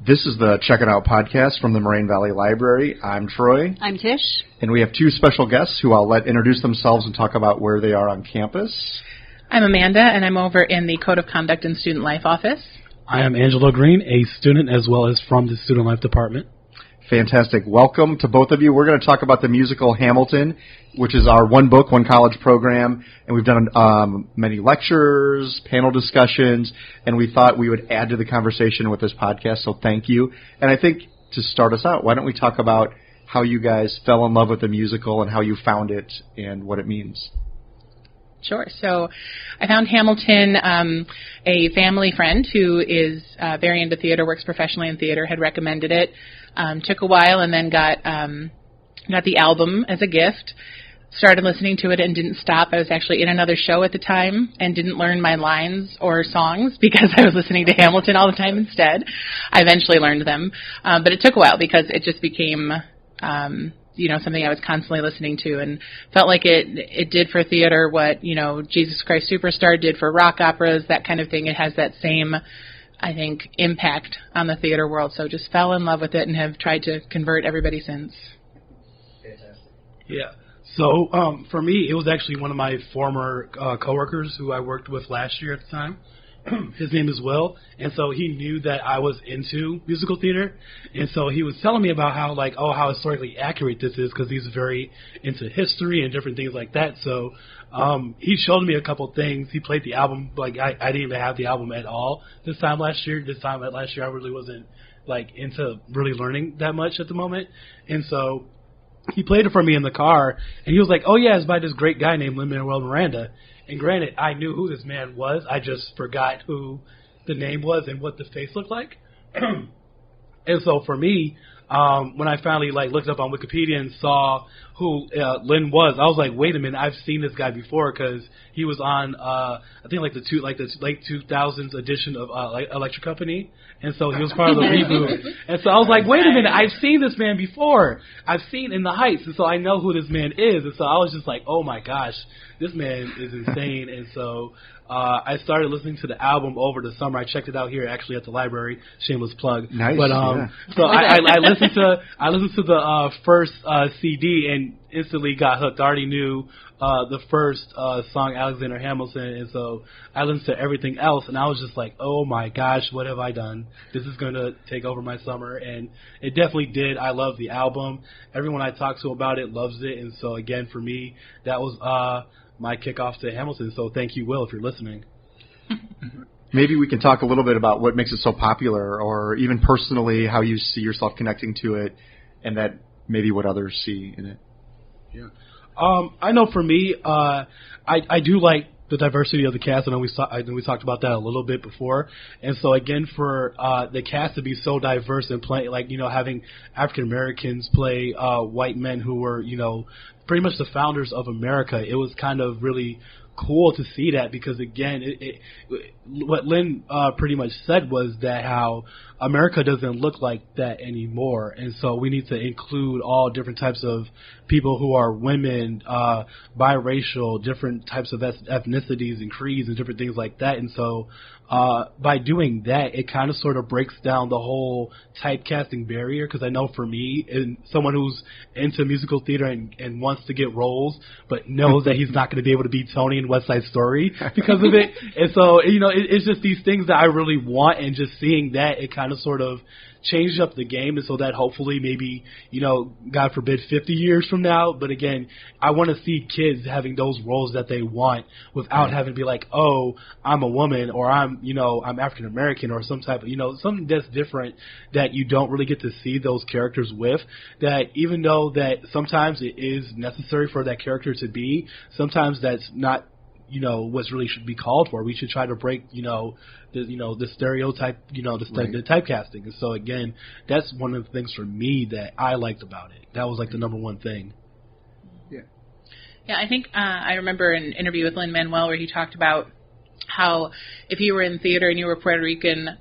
This is the Check It Out podcast from the Moraine Valley Library. I'm Troy. I'm Tish. And we have two special guests who I'll let introduce themselves and talk about where they are on campus. I'm Amanda, and I'm over in the Code of Conduct and Student Life office. I am Angelo Green, a student as well as from the Student Life Department. Fantastic. Welcome to both of you. We're going to talk about the musical Hamilton, which is our one book, one college program, and we've done many lectures, panel discussions, and we thought we would add to the conversation with this podcast, so thank you. And I think to start us out, why don't we talk about how you guys fell in love with the musical and how you found it and what it means? Sure. So I found Hamilton, a family friend who is very into theater, works professionally in theater, had recommended it. Took a while and then got the album as a gift. Started listening to it and didn't stop. I was actually in another show at the time and didn't learn my lines or songs because I was listening to Hamilton all the time instead. I eventually learned them. But it took a while because it just became something I was constantly listening to, and felt like it did for theater what, Jesus Christ Superstar did for rock operas, that kind of thing. It has that same, I think, impact on the theater world. So just fell in love with it and have tried to convert everybody since. Fantastic. Yeah. So for me, it was actually one of my former coworkers who I worked with last year at the time. His name is Will, and so he knew that I was into musical theater, and so he was telling me about how historically accurate this is because he's very into history and different things like that. So he showed me a couple things. He played the album. I didn't even have the album at all this time last year. I really wasn't into really learning that much at the moment, and so he played it for me in the car, and he was like, "Oh yeah, it's by this great guy named Lin-Manuel Miranda." And granted, I knew who this man was. I just forgot who the name was and what the face looked like. And so for me, when I finally looked up on Wikipedia and saw who Lin was, I was like, wait a minute, I've seen this guy before because he was on I think the late 2000s edition of Electric Company, and so he was part of the reboot. And so I was like, wait a minute, I've seen this man before. I've seen In the Heights, and so I know who this man is. And so I was just like, oh my gosh, this man is insane. And so I started listening to the album over the summer. I checked it out here actually at the library. Shameless plug. Nice. But so I listened to the first CD and instantly got hooked. I already knew the first song, Alexander Hamilton, and so I listened to everything else, and I was just like, oh my gosh, what have I done? This is going to take over my summer, and it definitely did. I love the album. Everyone I talk to about it loves it, and so again, for me, that was my kickoff to Hamilton. So thank you, Will, if you're listening. Maybe we can talk a little bit about what makes it so popular, or even personally how you see yourself connecting to it, and that maybe what others see in it. Yeah. I know for me, I do like the diversity of the cast. I know we talked about that a little bit before. And so again, for the cast to be so diverse and play, having African Americans play white men who were, pretty much the founders of America, it was kind of really cool to see that because, again, what Lin pretty much said was that how America doesn't look like that anymore, and so we need to include all different types of people who are women, biracial, different types of ethnicities and creeds and different things like that. And so by doing that, it kind of sort of breaks down the whole typecasting barrier, because I know for me, and someone who's into musical theater and wants to get roles but knows that he's not going to be able to be Tony in West Side Story because of it. And so, it's just these things that I really want, and just seeing that, it kind of sort of changed up the game, and so that hopefully maybe, God forbid, 50 years from now, but again, I want to see kids having those roles that they want without having to be like, oh, I'm a woman, or I'm African American, or some type of, something that's different that you don't really get to see those characters with, that even though that sometimes it is necessary for that character to be, sometimes that's not what's really should be called for. We should try to break, the stereotype, the typecasting. And so again, that's one of the things for me that I liked about it. That was the number one thing. Yeah. Yeah, I think I remember an interview with Lin-Manuel where he talked about how if you were in theater and you were Puerto Rican,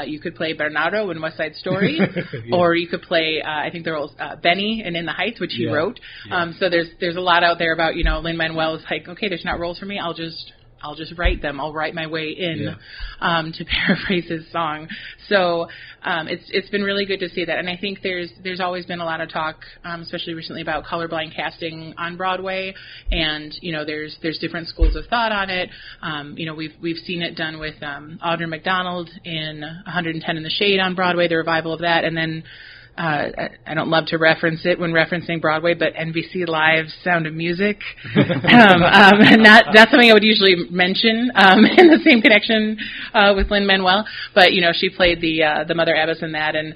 you could play Bernardo in West Side Story, yeah. Or you could play, I think there was Benny in the Heights, which he wrote. Yeah. So there's a lot out there about, Lin-Manuel is like, okay, there's not roles for me, I'll just I'll just write them. I'll write my way in, to paraphrase his song. So it's been really good to see that. And I think there's always been a lot of talk, especially recently, about colorblind casting on Broadway. And, there's different schools of thought on it. We've seen it done with Audra McDonald in 110 in the Shade on Broadway, the revival of that. And then I don't love to reference it when referencing Broadway, but NBC Live's Sound of Music. Not something I would usually mention in the same connection with Lin-Manuel, but she played the Mother Abbess in that, and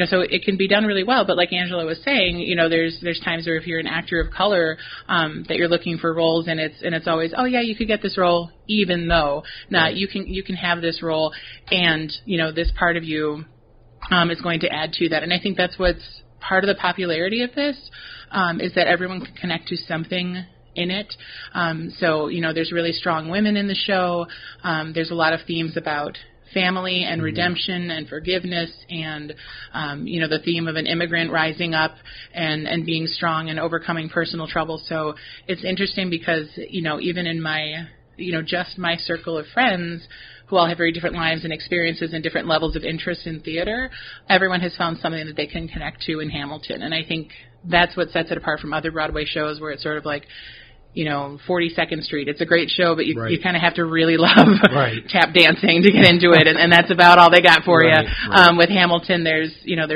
so it can be done really well. But like Angela was saying, there's times where if you're an actor of color that you're looking for roles, and it's always, oh yeah, you could get this role, even though you can have this role, and this part of you is going to add to that. And I think that's what's part of the popularity of this, is that everyone can connect to something in it. So there's really strong women in the show. There's a lot of themes about family and redemption and forgiveness, and the theme of an immigrant rising up and being strong and overcoming personal trouble. So it's interesting because even in my just my circle of friends, who all have very different lives and experiences and different levels of interest in theater, everyone has found something that they can connect to in Hamilton. And I think that's what sets it apart from other Broadway shows, where it's sort of like, 42nd Street. It's a great show, but you kind of have to really love tap dancing to get into it, and that's about all they got for you. With Hamilton, there's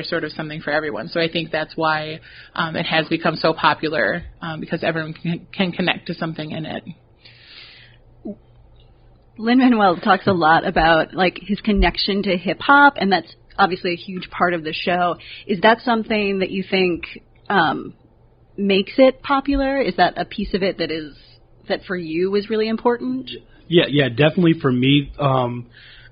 sort of something for everyone. So I think that's why it has become so popular, because everyone can connect to something in it. Lin-Manuel talks a lot about his connection to hip hop, and that's obviously a huge part of the show. Is that something that you think makes it popular? Is that a piece of it that for you is really important? Yeah, definitely for me.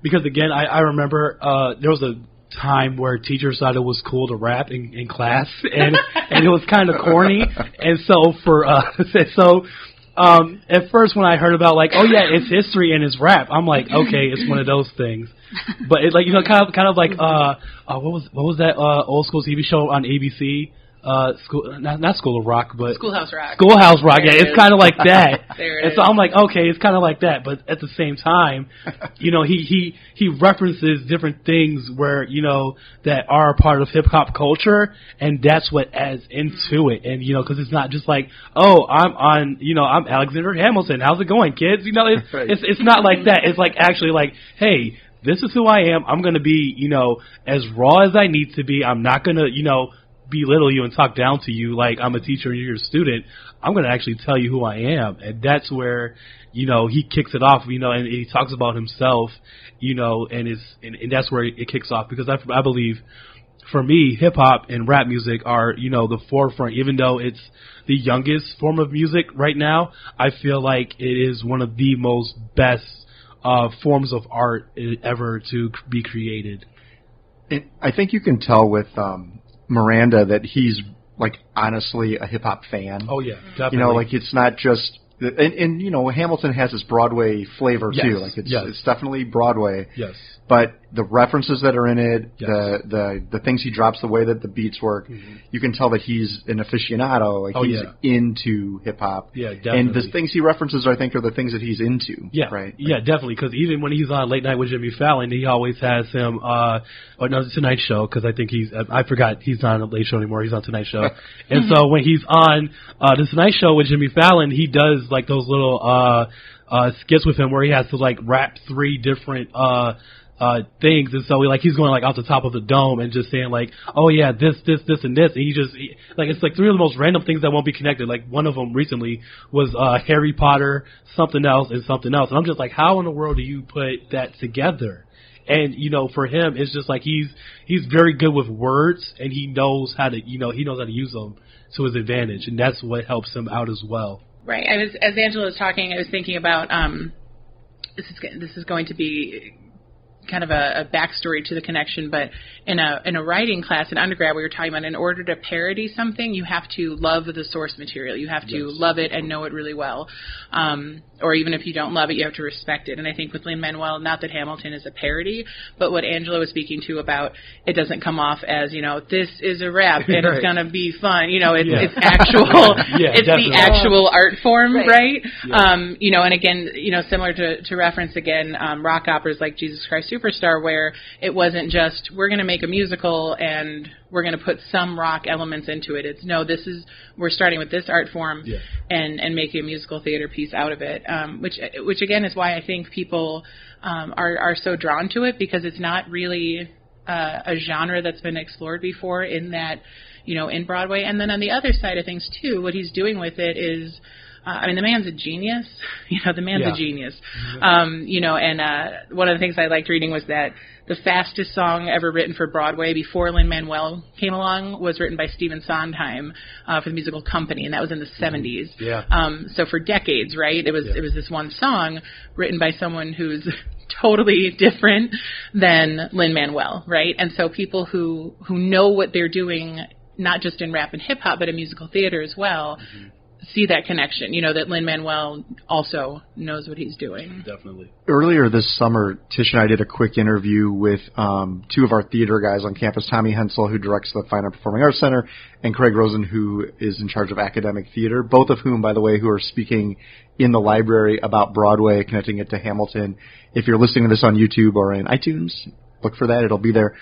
Because again, I remember there was a time where teachers thought it was cool to rap in class, and it was kind of corny, and so at first when I heard about oh yeah, it's history and it's rap, I'm like, okay, it's one of those things. But it's kind of like what was that old school TV show on ABC? Not School of Rock, but Schoolhouse Rock. Schoolhouse Rock, yeah, it's kind of like that. And so I'm like, okay, it's kind of like that, but at the same time, he references different things where that are a part of hip hop culture, and that's what adds into it. And because it's not just like, oh, I'm Alexander Hamilton. How's it going, kids? It's not like that. It's like actually like, hey, this is who I am. I'm gonna be as raw as I need to be. I'm not gonna belittle you and talk down to you like I'm a teacher and you're a student. I'm going to actually tell you who I am. And that's where, he kicks it off, and he talks about himself, and that's where it kicks off, because I believe for me, hip hop and rap music are, the forefront. Even though it's the youngest form of music right now, I feel like it is one of the most best forms of art ever to be created. And I think you can tell with Miranda that he's honestly a hip hop fan. Oh yeah, definitely. It's not just and Hamilton has this Broadway flavor too. It's definitely Broadway. Yes. But the references that are in it, yes. the things he drops, the way that the beats work, you can tell that he's an aficionado. He's into hip hop. Yeah, definitely. And the things he references, I think, are the things that he's into. Yeah, right. Yeah, definitely. Because even when he's on Late Night with Jimmy Fallon, he always has him. The Tonight Show. Because I think I forgot he's not on the Late Show anymore. He's on Tonight Show. And so when he's on the Tonight Show with Jimmy Fallon, he does those little skits with him where he has to rap 3 different things, and so he's going off the top of the dome and just saying oh yeah, this and this, and it's 3 of the most random things that won't be connected. One of them recently was Harry Potter, something else, and something else, and I'm just how in the world do you put that together? And for him, it's just he's very good with words, and he knows how to use them to his advantage, and that's what helps him out as well. Right. As Angela was talking, I was thinking about this is going to be kind of a backstory to the connection, but in a writing class in undergrad, we were talking about in order to parody something, you have to love the source material. You have to love it and know it really well. Or even if you don't love it, you have to respect it. And I think with Lin-Manuel, not that Hamilton is a parody, but what Angelo was speaking to about it doesn't come off as, this is a rap and it's going to be fun. It's actual, it's definitely the actual art form, right? Yeah. And again, similar to reference again, rock operas like Jesus Christ Superstar, where it wasn't just, we're going to make a musical and we're going to put some rock elements into it. It's, no, we're starting with this art form and making a musical theater piece out of it, which again is why I think people are so drawn to it, because it's not really a genre that's been explored before in that, in Broadway. And then on the other side of things too, what he's doing with it is, the man's a genius. The man's a genius. And one of the things I liked reading was that the fastest song ever written for Broadway before Lin-Manuel came along was written by Stephen Sondheim for the musical Company, and that was in the 70s. Yeah. So for decades, right, it was this one song written by someone who's totally different than Lin-Manuel, right? And so people who know what they're doing, not just in rap and hip-hop, but in musical theater as well, see that connection, that Lin-Manuel also knows what he's doing. Definitely. Earlier this summer, Tish and I did a quick interview with two of our theater guys on campus, Tommy Hensel, who directs the Fine Art Performing Arts Center, and Craig Rosen, who is in charge of academic theater, both of whom, by the way, who are speaking in the library about Broadway, connecting it to Hamilton. If you're listening to this on YouTube or in iTunes, look for that. It'll be there.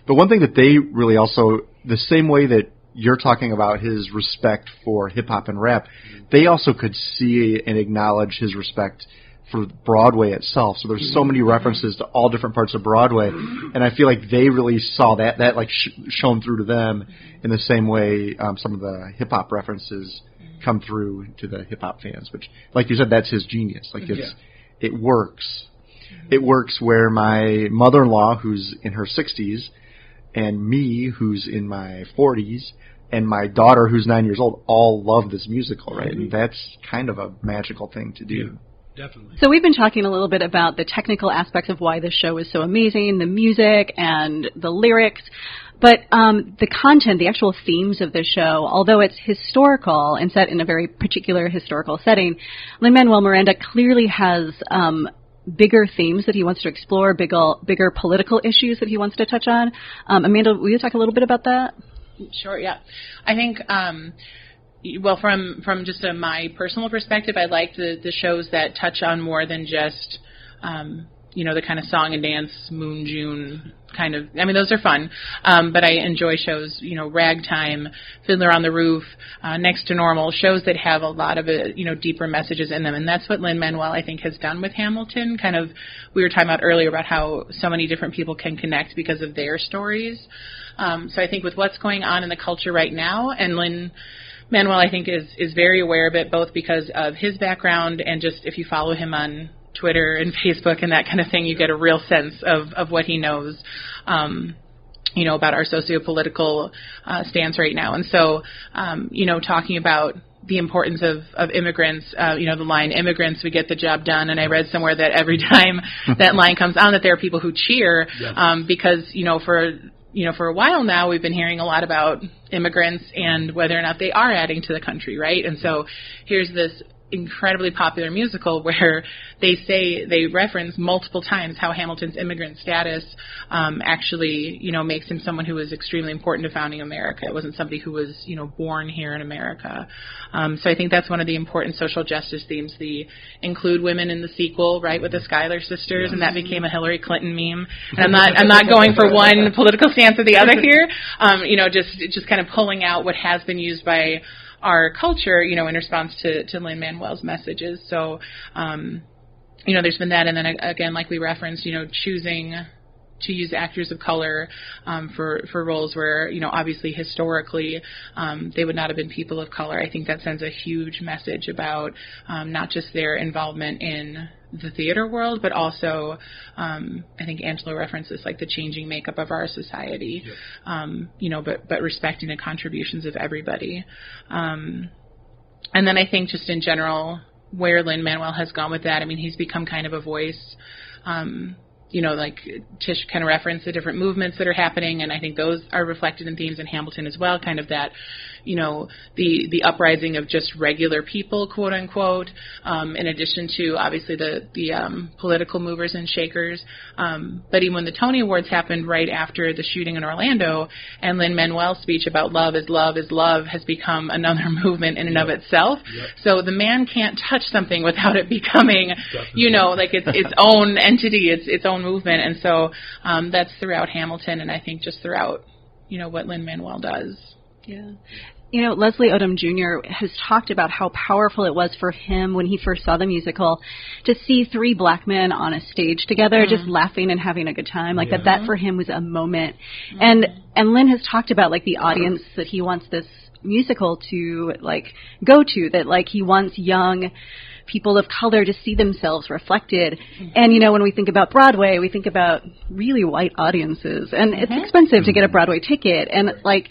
But one thing that they really also, the same way that you're talking about his respect for hip-hop and rap, they also could see and acknowledge his respect for Broadway itself. So there's so many references to all different parts of Broadway, and I feel like they really saw that like shone through to them in the same way some of the hip-hop references come through to the hip-hop fans, which, like you said, that's his genius. Like, it works. It works where my mother-in-law, who's in her 60s, and me, who's in my 40s, and my daughter, who's 9 years old, all love this musical, right? And that's kind of a magical thing to do. Yeah, definitely. So we've been talking a little bit about the technical aspects of why this show is so amazing, the music and the lyrics, but the content, the actual themes of the show, although it's historical and set in a very particular historical setting, Lin-Manuel Miranda clearly has bigger themes that he wants to explore, bigger political issues that he wants to touch on. Amanda, will you talk a little bit about that? Sure, yeah. I think, from just my personal perspective, I like the shows that touch on more than just, the kind of song and dance, Moon, June kind of, those are fun. But I enjoy shows, Ragtime, Fiddler on the Roof, Next to Normal, shows that have a lot of, deeper messages in them. And that's what Lin-Manuel, I think, has done with Hamilton. Kind of, we were talking about earlier about how so many different people can connect because of their stories. So I think with what's going on in the culture right now, and Lin-Manuel, I think, is very aware of it, both because of his background and just if you follow him on Twitter and Facebook and that kind of thing, you get a real sense of what he knows, about our socio-political stance right now. And so, talking about the importance of immigrants, the line, immigrants, we get the job done. And I read somewhere that every time that line comes on, that there are people who cheer, because, for a while now, we've been hearing a lot about immigrants and whether or not they are adding to the country, right? And so here's this incredibly popular musical where they reference multiple times how Hamilton's immigrant status actually, makes him someone who was extremely important to founding America. It wasn't somebody who was, born here in America. So I think that's one of the important social justice themes. The include women in the sequel, right, with the Schuyler sisters, and that became a Hillary Clinton meme. And I'm not going for one political stance or the other here. Just kind of pulling out what has been used by our culture, in response to Lin-Manuel's messages. So, there's been that. And then again, like we referenced, choosing to use actors of color for roles where, obviously historically they would not have been people of color. I think that sends a huge message about not just their involvement in the theater world, but also I think Angelo references like the changing makeup of our society, but respecting the contributions of everybody. And then I think just in general, where Lin-Manuel has gone with that, he's become kind of a voice, like Tish kind of referenced the different movements that are happening, and I think those are reflected in themes in Hamilton as well, kind of that, the uprising of just regular people, quote unquote, in addition to obviously the political movers and shakers. But even when the Tony Awards happened right after the shooting in Orlando, and Lin-Manuel's speech about love is love has become another movement in and of itself. Yep. So the man can't touch something without it becoming, like its own entity, its own movement. And so that's throughout Hamilton, and I think just throughout, what Lin-Manuel does. Yeah. Leslie Odom Jr. has talked about how powerful it was for him when he first saw the musical to see 3 black men on a stage together, just laughing and having a good time. Like that for him was a moment. And Lin has talked about like the audience that he wants this musical to like go to, that like he wants young people of color to see themselves reflected. And, when we think about Broadway, we think about really white audiences. And it's expensive to get a Broadway ticket. And, like,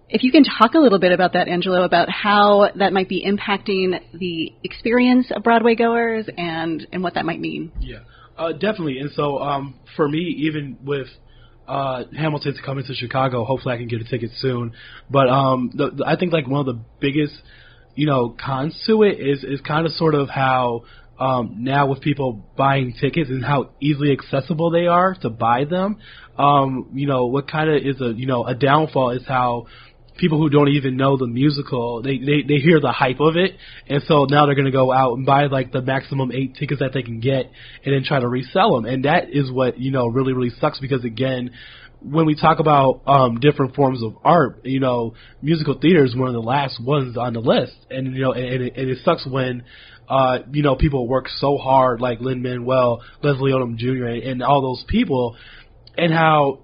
if you can talk a little bit about that, Angelo, about how that might be impacting the experience of Broadway goers and what that might mean. Yeah, definitely. And so for me, even with Hamilton's coming to Chicago, hopefully I can get a ticket soon. But I think like one of the biggest cons to it is kind of sort of how now with people buying tickets and how easily accessible they are to buy them. What kind of is a downfall is how people who don't even know the musical, they hear the hype of it, and so now they're going to go out and buy like the maximum 8 tickets that they can get and then try to resell them. And that is what, really, really sucks, because again, when we talk about different forms of art, musical theater is one of the last ones on the list. And, and it sucks when, people work so hard, like Lin-Manuel, Leslie Odom Jr., and all those people, and how,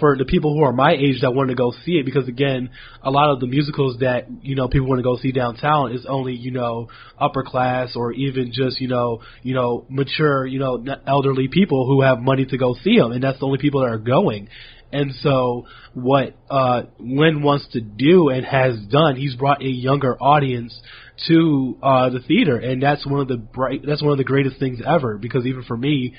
for the people who are my age that want to go see it, because again, a lot of the musicals that, people want to go see downtown is only, upper class or even just, mature, elderly people who have money to go see them. And that's the only people that are going. And so what Lin wants to do and has done, he's brought a younger audience to the theater, and that's one of the greatest things ever, because even for me,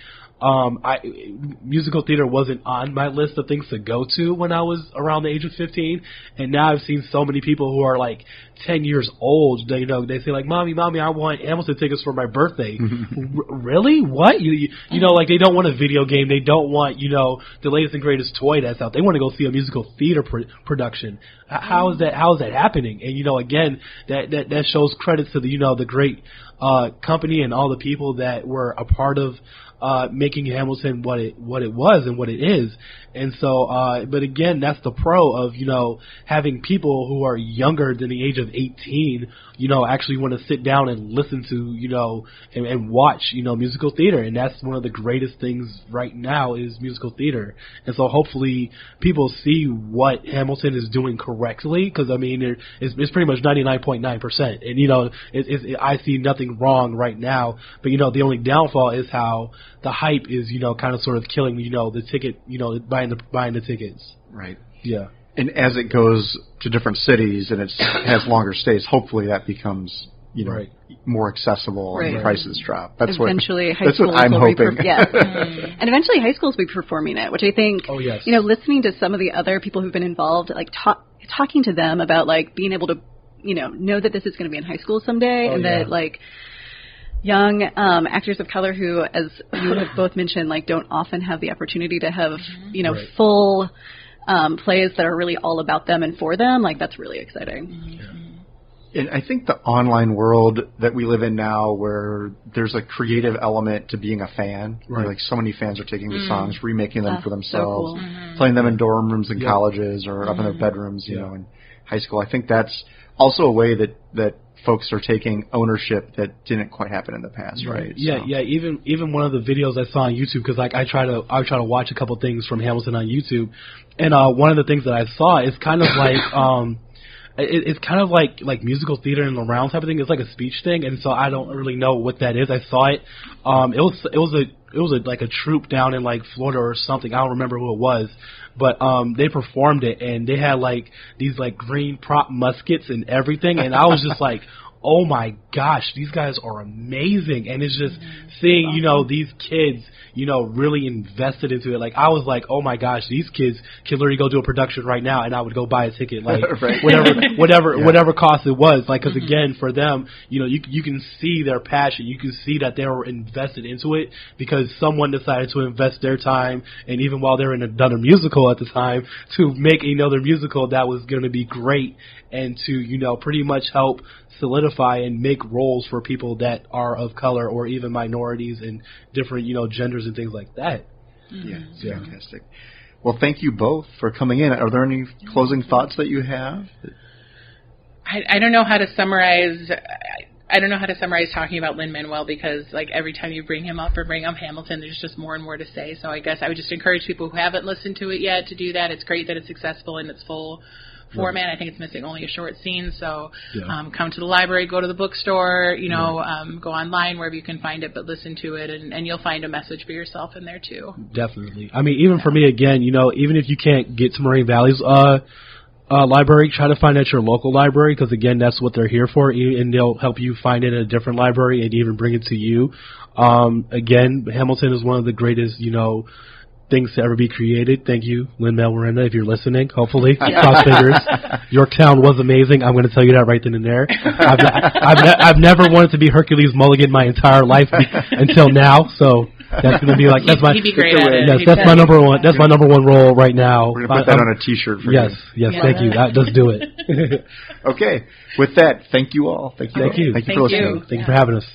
musical theater wasn't on my list of things to go to when I was around the age of 15, and now I've seen so many people who are like 10 years old. They say like, "Mommy, I want Hamilton tickets for my birthday." Really? What? Like they don't want a video game. They don't want the latest and greatest toy that's out. They want to go see a musical theater production. How is that happening? And again, that shows credits to the great company and all the people that were a part of making Hamilton what it was and what it is. And so, but again, that's the pro of, having people who are younger than the age of 18, actually want to sit down and listen to, and watch, musical theater. And that's one of the greatest things right now is musical theater. And so hopefully people see what Hamilton is doing correctly, because, I mean, it's pretty much 99.9%. And, I see nothing wrong right now. But, the only downfall is how the hype is, kind of sort of killing, the ticket, buying the tickets. Right. Yeah. And as it goes to different cities and it has longer stays, hopefully that becomes, right, more accessible and the prices drop. That's eventually what I'm hoping. And eventually high schools will be performing it, which I think, oh, yes, listening to some of the other people who've been involved, like talking to them about like being able to, know that this is going to be in high school someday, that like young actors of color who, as you have both mentioned, like don't often have the opportunity to have, right, full plays that are really all about them and for them. Like that's really exciting. Yeah. And I think the online world that we live in now, where there's a creative element to being a fan, right, like so many fans are taking the songs, remaking them for themselves, so cool, playing them in dorm rooms in colleges or up in their bedrooms, you know, in high school. I think that's also a way that folks are taking ownership that didn't quite happen in the past, right? Yeah, so. yeah. Even one of the videos I saw on YouTube, because like I try to watch a couple things from Hamilton on YouTube, and one of the things that I saw is kind of like it's kind of like musical theater in the round type of thing. It's like a speech thing, and so I don't really know what that is. I saw it. It was like a troupe down in like Florida or something. I don't remember who it was, but they performed it, and they had like these like green prop muskets and everything, and I was just like, oh my gosh, these guys are amazing. And it's just seeing, you know, these kids, you know, really invested into it. Like, I was like, oh my gosh, these kids can literally go do a production right now, and I would go buy a ticket, like, right. whatever cost it was. Like, because again, for them, you know, you can see their passion. You can see that they were invested into it because someone decided to invest their time, and even while they're in another musical at the time, to make another musical that was going to be great and to, you know, pretty much help solidify and make roles for people that are of color or even minorities and different, you know, genders and things like that. Yeah, fantastic. Well, thank you both for coming in. Are there any closing thoughts that you have? I don't know how to summarize. I don't know how to summarize talking about Lin-Manuel because, like, every time you bring him up or bring up Hamilton, there's just more and more to say. So I guess I would just encourage people who haven't listened to it yet to do that. It's great that it's successful in its full format. I think it's missing only a short scene. So come to the library, go to the bookstore, you know, go online wherever you can find it, but listen to it, and you'll find a message for yourself in there too. Definitely. I mean, even for me, again, you know, even if you can't get to Moraine Valley's library, try to find at your local library because, again, that's what they're here for, and they'll help you find it at a different library and even bring it to you. Again, Hamilton is one of the greatest, you know, things to ever be created. Thank you, Lin-Manuel Miranda, if you're listening, hopefully. Cross fingers. Yorktown was amazing. I'm going to tell you that right then and there. I've never wanted to be Hercules Mulligan my entire life until now, so that's going to be like, that's my, he'd be great at it. Yes, that's my number one. That's my number one role right now. We're going to put that on a T-shirt for you. Yes, thank you. Let's do it. Okay. With that, thank you all. Thank you for listening. Thank you for having us.